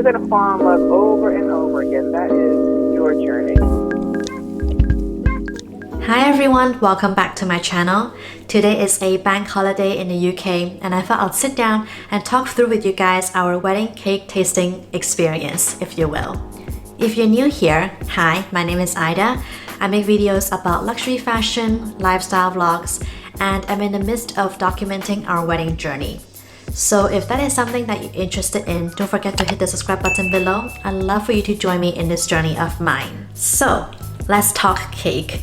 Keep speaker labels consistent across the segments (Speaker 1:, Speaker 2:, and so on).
Speaker 1: You're going to fall in love over and over again. That is your journey.
Speaker 2: Hi everyone, welcome back to my channel. Today is a bank holiday in the UK and I thought I'd sit down and talk through with you guys our wedding cake tasting experience, if you will. If you're new here, hi, my name is Ida. I make videos about luxury fashion, lifestyle vlogs, and I'm in the midst of documenting our wedding journey. So if that is something that you're interested in, don't forget to hit the subscribe button below. I'd love for you to join me in this journey of mine. So let's talk cake.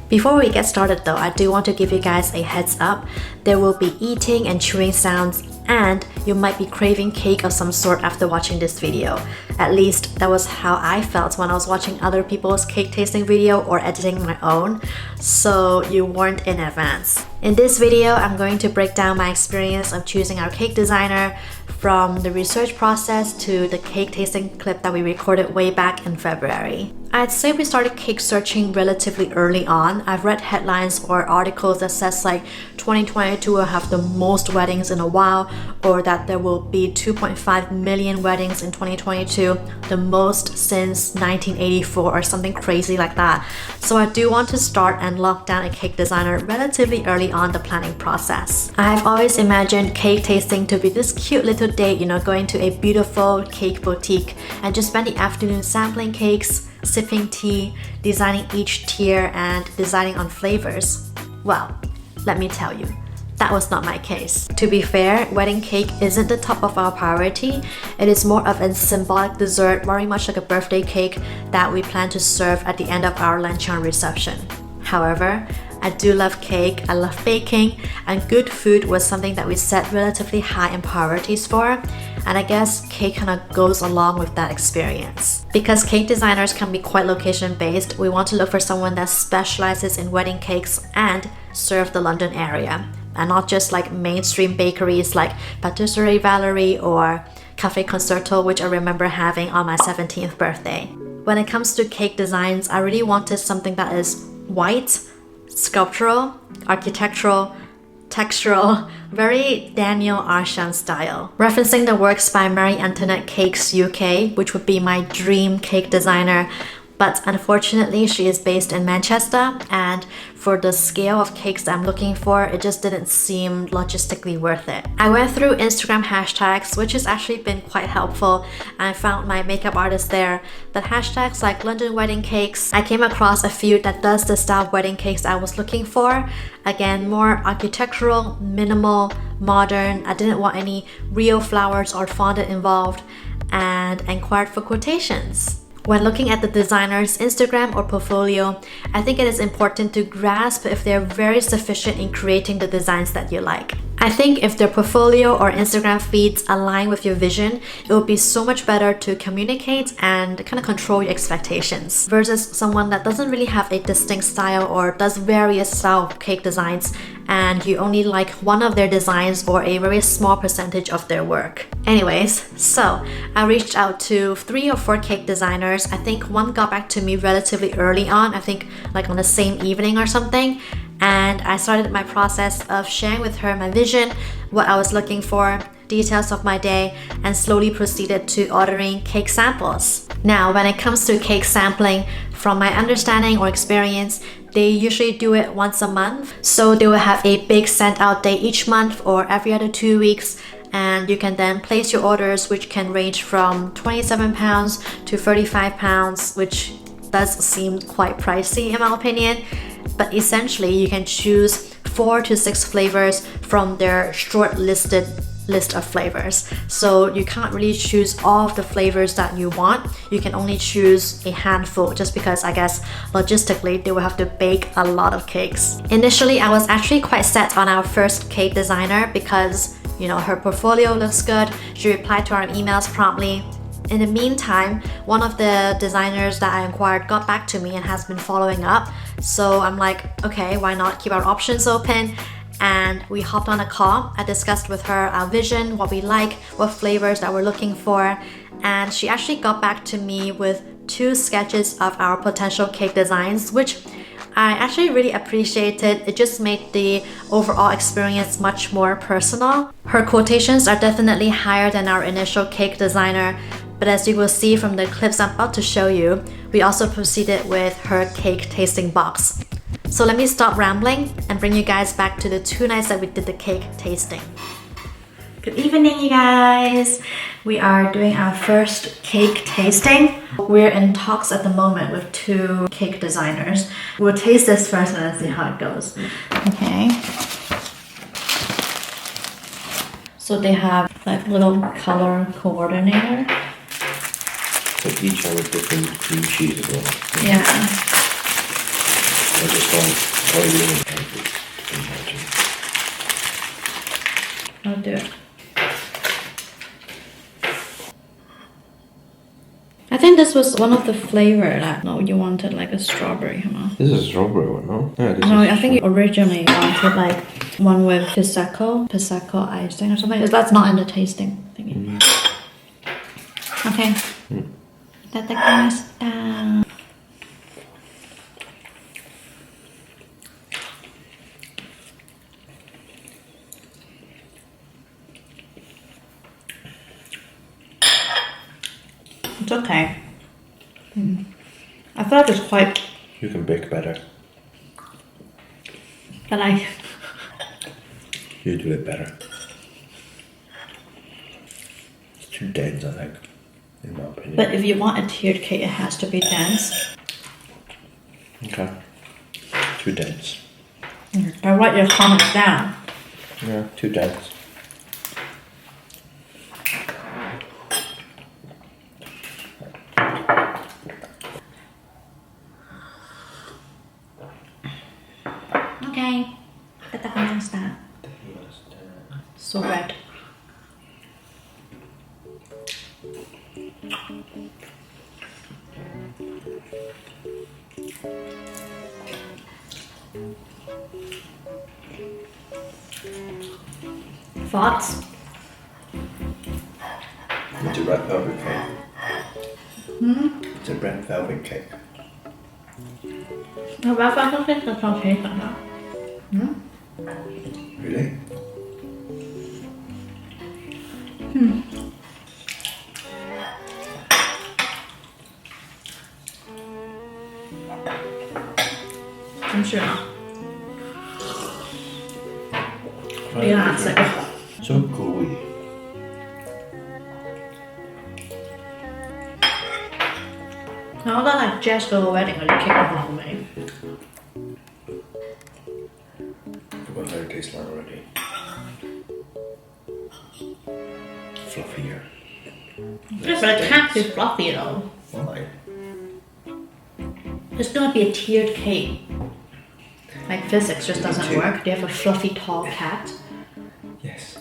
Speaker 2: Before we get started though, I do want to give you guys a heads up. There will be eating and chewing sounds, and you might be craving cake of some sort after watching this video. At least that was how I felt when I was watching other people's cake tasting video or editing my own, so you warned in advance. In this video, I'm going to break down my experience of choosing our cake designer, from the research process to the cake tasting clip that we recorded way back in February. I'd say we started cake searching relatively early on. I've read headlines or articles that says like 2022 will have the most weddings in a while, or that there will be 2.5 million weddings in 2022, the most since 1984 or something crazy like that. So I do want to start and lock down a cake designer relatively early on the planning process. I've always imagined cake tasting to be this cute little date, going to a beautiful cake boutique and just spend the afternoon sampling cakes, sipping tea, designing each tier, and deciding on flavors. Well, let me tell you, that was not my case. To be fair, wedding cake isn't the top of our priority. It is more of a symbolic dessert, very much like a birthday cake that we plan to serve at the end of our luncheon reception. However, I do love cake, I love baking, and good food was something that we set relatively high in priorities for, and I guess cake kind of goes along with that experience. Because cake designers can be quite location based, we want to look for someone that specializes in wedding cakes and serve the London area, and not just like mainstream bakeries like Patisserie Valerie or Cafe Concerto, which I remember having on my 17th birthday. When it comes to cake designs, I really wanted something that is white, sculptural, architectural, textural, very Daniel Arsham style. Referencing the works by Marie Antoinette Cakes UK, which would be my dream cake designer, but unfortunately she is based in Manchester, and for the scale of cakes that I'm looking for, it just didn't seem logistically worth it. I went through Instagram hashtags, which has actually been quite helpful, and I found my makeup artist there. But hashtags like London wedding cakes, I came across a few that does the style of wedding cakes I was looking for. Again, more architectural, minimal, modern. I didn't want any real flowers or fondant involved, and inquired for quotations. When looking at the designer's Instagram or portfolio, I think it is important to grasp if they're very sufficient in creating the designs that you like. I think if their portfolio or Instagram feeds align with your vision, it would be so much better to communicate and kind of control your expectations, versus someone that doesn't really have a distinct style or does various style of cake designs and you only like one of their designs or a very small percentage of their work. Anyways, so I reached out to 3 or 4 cake designers. I think one got back to me relatively early on, I think like on the same evening or something. And I started my process of sharing with her my vision, what I was looking for, details of my day, and slowly proceeded to ordering cake samples. Now, when it comes to cake sampling, from my understanding or experience, they usually do it once a month. So they will have a big send out day each month or every other 2 weeks, and you can then place your orders, which can range from £27 to £35, which does seem quite pricey in my opinion. But essentially you can choose 4 to 6 flavors from their short-listed list of flavors. So you can't really choose all of the flavors that you want. You can only choose a handful, just because I guess logistically they will have to bake a lot of cakes. Initially, I was actually quite set on our first cake designer because, her portfolio looks good. She replied to our emails promptly. In the meantime, one of the designers that I inquired got back to me and has been following up. So I'm like, okay, why not keep our options open? And we hopped on a call. I discussed with her our vision, what we like, what flavors that we're looking for. And she actually got back to me with 2 sketches of our potential cake designs, which I actually really appreciated. It just made the overall experience much more personal. Her quotations are definitely higher than our initial cake designer, But as you will see from the clips I'm about to show you, we also proceeded with her cake tasting box. So let me stop rambling and bring you guys back to the 2 nights that we did the cake tasting. Good evening, you guys! We are doing our first cake tasting. We're in talks at the moment with 2 cake designers. We'll taste this first and then see how it goes. Okay. So they have like little color coordinator.
Speaker 3: So each have a different cream cheese as well.
Speaker 2: Yeah.
Speaker 3: I just want oily and pancakes. Imagine.
Speaker 2: I'll do it. I think this was one of the flavor that you wanted, like a strawberry, huh?
Speaker 3: This is a strawberry one, no? Yeah, this
Speaker 2: No,
Speaker 3: is
Speaker 2: I think you originally wanted like one with Prosecco icing or something. That's not in the tasting thingy. Okay. Itadakimasu. It's okay. I thought it was quite...
Speaker 3: You can bake better.
Speaker 2: But I...
Speaker 3: You do it better. It's too dense, I think, in my opinion.
Speaker 2: But if you want a tiered cake, it has to be dense.
Speaker 3: Okay. Too dense.
Speaker 2: I write your comments down.
Speaker 3: Yeah, too dense.
Speaker 2: Okay. So red. Thoughts?
Speaker 3: It's a red velvet cake. It's a red velvet cake.
Speaker 2: No, red velvet cake does not taste like that.
Speaker 3: Really?
Speaker 2: I'm sure. Yeah, it's like...
Speaker 3: So gooey.
Speaker 2: How about like just go wedding when you cake is homemade?
Speaker 3: What does it taste like already? Fluffier.
Speaker 2: Yeah, but it can't be fluffy though.
Speaker 3: Why?
Speaker 2: It's gonna be a tiered cake. Like physics just doesn't work. Do you have a fluffy tall cat?
Speaker 3: Yes.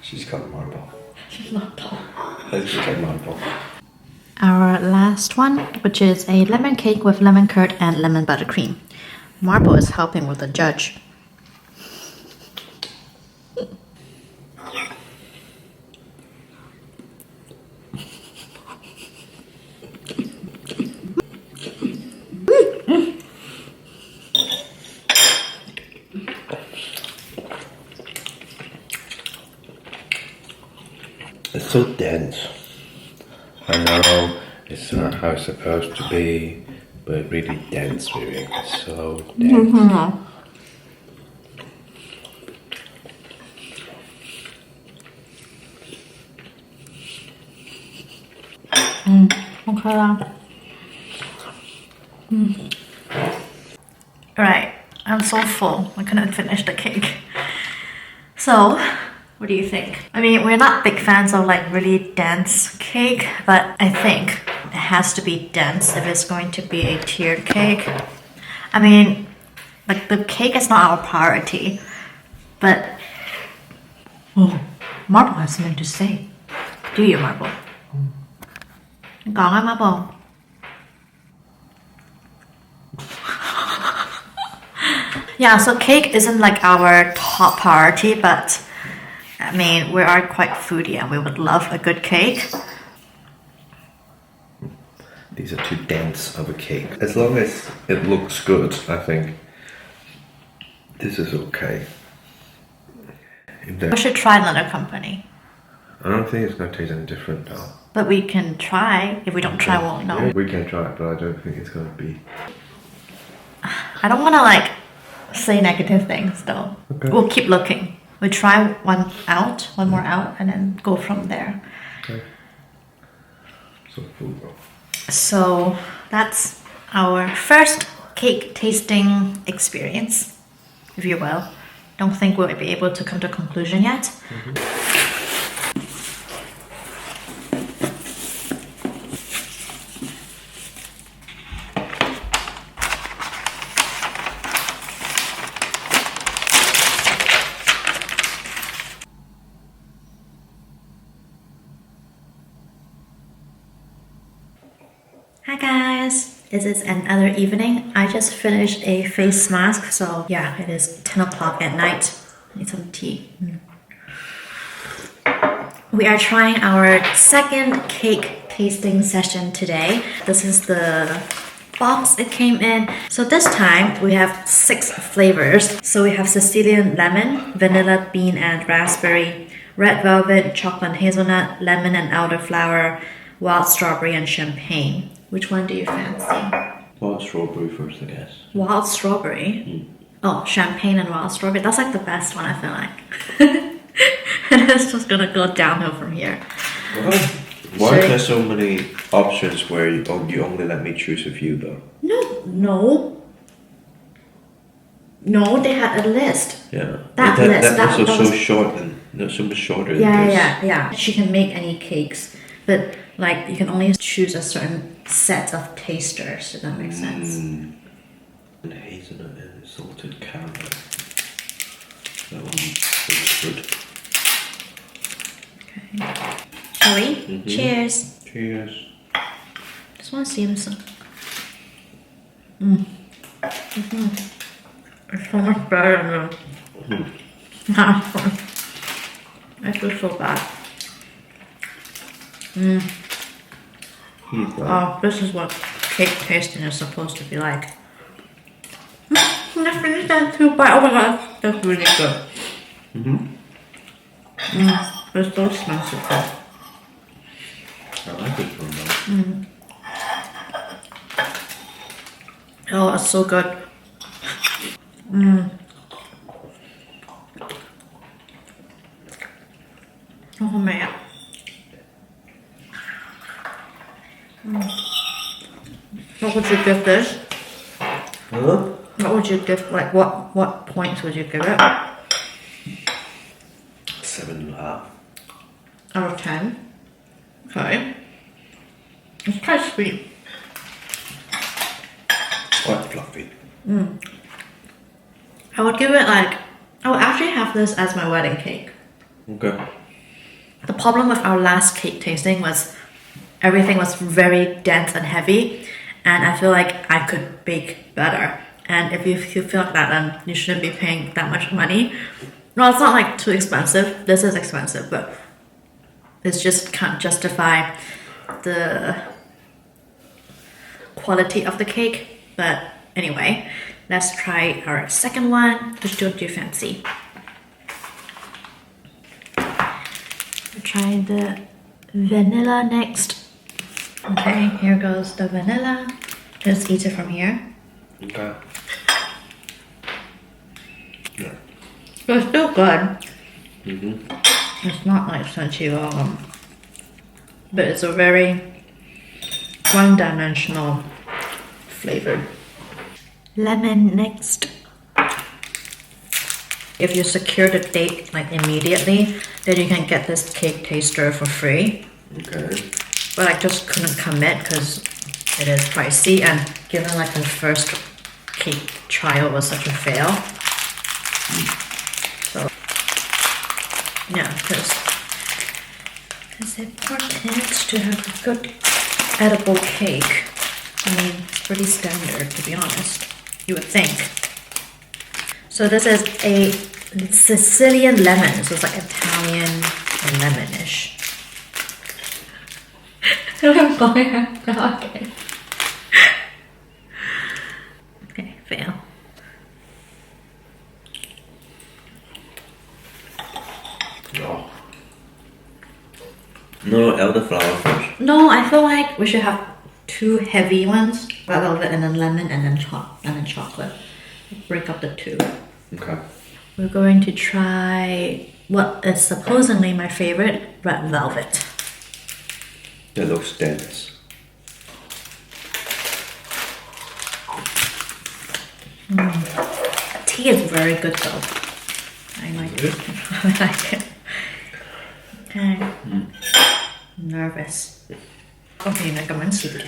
Speaker 3: She's got marble.
Speaker 2: She's not tall.
Speaker 3: She's got marble.
Speaker 2: Our last one, which is a lemon cake with lemon curd and lemon buttercream. Marble is helping with the judge.
Speaker 3: It's so dense. I know it's not how it's supposed to be, but really dense, really. It's so dense.
Speaker 2: Okay. Right, I'm so full. I couldn't finish the cake. So, what do you think? I mean, we're not big fans of like really dense cake, but I think it has to be dense if it's going to be a tiered cake. I mean, like the cake is not our priority, but Marble has something to say. Do you, Marble? Còn á, Marble. Yeah, so cake isn't like our top priority, but I mean, we are quite foodie and we would love a good cake.
Speaker 3: These are too dense of a cake. As long as it looks good, I think this is okay.
Speaker 2: We should try another company.
Speaker 3: I don't think it's going to taste any different though.
Speaker 2: But we can try. If we don't try, we won't know.
Speaker 3: Yeah, we can try it, but I don't think it's going to be.
Speaker 2: I don't want to like say negative things though.
Speaker 3: Okay.
Speaker 2: We'll keep looking. We try one more out, and then go from there.
Speaker 3: Okay. So food.
Speaker 2: So that's our first cake tasting experience, if you will. Don't think we'll be able to come to a conclusion yet. Hi guys, it is another evening. I just finished a face mask, so yeah, it is 10 o'clock at night. I need some tea. We are trying our second cake tasting session today. This is the box it came in. So this time we have 6 flavors. So we have Sicilian lemon, vanilla bean and raspberry, red velvet, chocolate and hazelnut, lemon and elderflower, wild strawberry and champagne. Which one do you fancy?
Speaker 3: Wild strawberry first, I guess.
Speaker 2: Wild strawberry? Oh, champagne and wild strawberry. That's like the best one, I feel like. And it's just gonna go downhill from here.
Speaker 3: Why are there so many options where you only let me choose a few though?
Speaker 2: No, they had a list.
Speaker 3: Yeah.
Speaker 2: That
Speaker 3: was
Speaker 2: was
Speaker 3: so short and not so much shorter than this.
Speaker 2: Yeah. She can make any cakes, but like you can only choose a certain set of tasters, if that makes sense.
Speaker 3: And hazelnut and salted caramel. That one looks good.
Speaker 2: Okay. Shall we? Cheers.
Speaker 3: Cheers.
Speaker 2: This one seems it's so much better than the last one. I feel so bad. Oh, this is what cake tasting is supposed to be like. I finished that too, but oh my god, that's really good. It's so expensive though.
Speaker 3: I like this one though.
Speaker 2: Oh, it's so good. Oh man. What would you give this?
Speaker 3: Huh?
Speaker 2: What would you give, like what points would you give it?
Speaker 3: 7.5.
Speaker 2: Out of 10? Okay. It's quite sweet.
Speaker 3: It's quite fluffy.
Speaker 2: I would give it like, I would actually have this as my wedding cake.
Speaker 3: Okay.
Speaker 2: The problem with our last cake tasting was everything was very dense and heavy, and I feel like I could bake better. And if you feel like that, then you shouldn't be paying that much money. No, it's not like too expensive. This is expensive, but it just can't justify the quality of the cake. But anyway, let's try our second one. Which one do you fancy? We'll try the vanilla next. Okay, here goes the vanilla. Just eat it from here.
Speaker 3: Okay. Yeah.
Speaker 2: It's still good. It's not like sensual, but it's a very one-dimensional flavor. Lemon next. If you secure the date like immediately, then you can get this cake taster for free.
Speaker 3: Okay.
Speaker 2: But I just couldn't commit because it is pricey, and given like the first cake trial was such a fail. So yeah, because it's important to have a good edible cake. I mean, it's pretty standard to be honest, you would think. So this is a Sicilian lemon, so it's like Italian and lemonish. Okay. Okay, fail.
Speaker 3: Oh. No, elderflower first.
Speaker 2: No, I feel like we should have 2 heavy ones, red velvet and then lemon and then chocolate. Break up the 2.
Speaker 3: Okay.
Speaker 2: We're going to try what is supposedly my favorite, red velvet.
Speaker 3: It looks dense.
Speaker 2: Tea is very good though. I like it. I like it. Okay. Nervous. Okay, na gaman sige.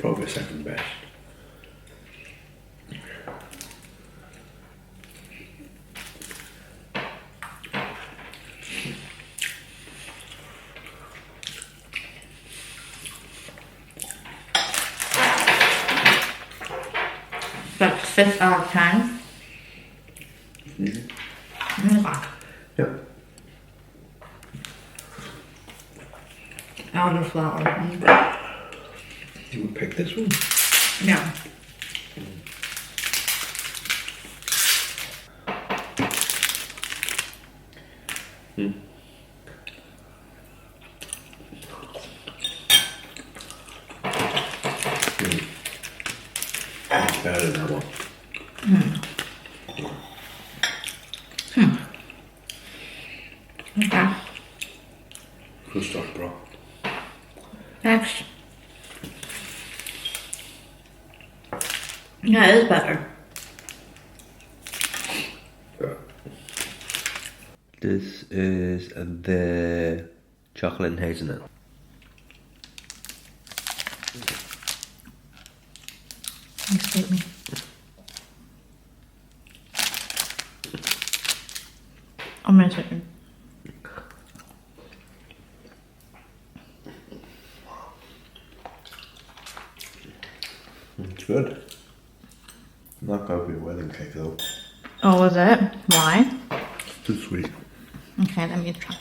Speaker 3: Probably second best.
Speaker 2: That's 6 out of 10.
Speaker 3: Yep.
Speaker 2: Elderflower.
Speaker 3: You would pick this one?
Speaker 2: Yeah.
Speaker 3: It's better than that one.
Speaker 2: Okay.
Speaker 3: Good stuff, bro.
Speaker 2: Next. Yeah, it is better.
Speaker 3: This is the chocolate and hazelnut.
Speaker 2: Excuse me. Oh my second.
Speaker 3: It's good. Not going to be a wedding cake though.
Speaker 2: Oh, was it? Why?
Speaker 3: It's too sweet.
Speaker 2: Okay, let me try.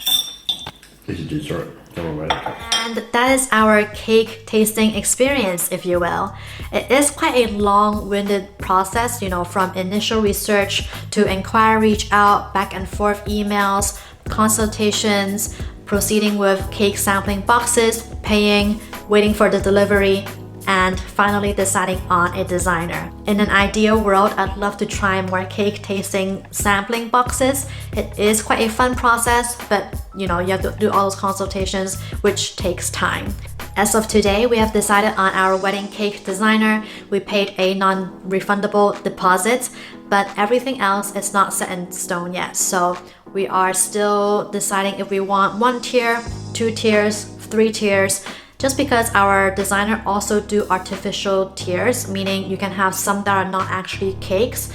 Speaker 3: This is dessert, not a wedding cake.
Speaker 2: And that is our cake tasting experience, if you will. It is quite a long-winded process, you know, from initial research to inquiry, reach out, back and forth emails, consultations, proceeding with cake sampling boxes, paying, waiting for the delivery, and finally deciding on a designer. In an ideal world, I'd love to try more cake tasting sampling boxes. It is quite a fun process, but you know, you have to do all those consultations, which takes time. As of today, we have decided on our wedding cake designer. We paid a non-refundable deposit, but everything else is not set in stone yet. So we are still deciding if we want 1 tier, 2 tiers, 3 tiers, just because our designer also do artificial tiers, meaning you can have some that are not actually cakes.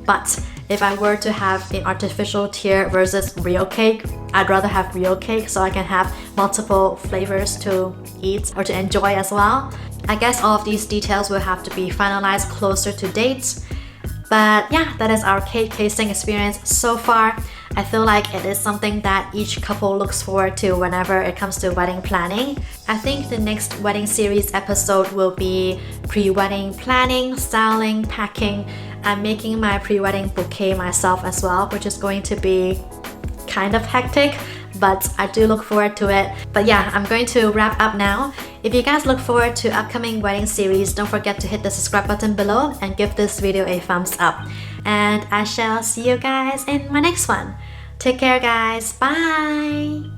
Speaker 2: But if I were to have an artificial tier versus real cake, I'd rather have real cake so I can have multiple flavors to eat or to enjoy as well. I guess all of these details will have to be finalized closer to dates. But yeah, that is our cake tasting experience so far. I feel like it is something that each couple looks forward to whenever it comes to wedding planning. I think the next wedding series episode will be pre-wedding planning, styling, packing. I'm making my pre-wedding bouquet myself as well, which is going to be kind of hectic, but I do look forward to it. But yeah, I'm going to wrap up now. If you guys look forward to upcoming wedding series, don't forget to hit the subscribe button below and give this video a thumbs up. And I shall see you guys in my next one. Take care guys, bye!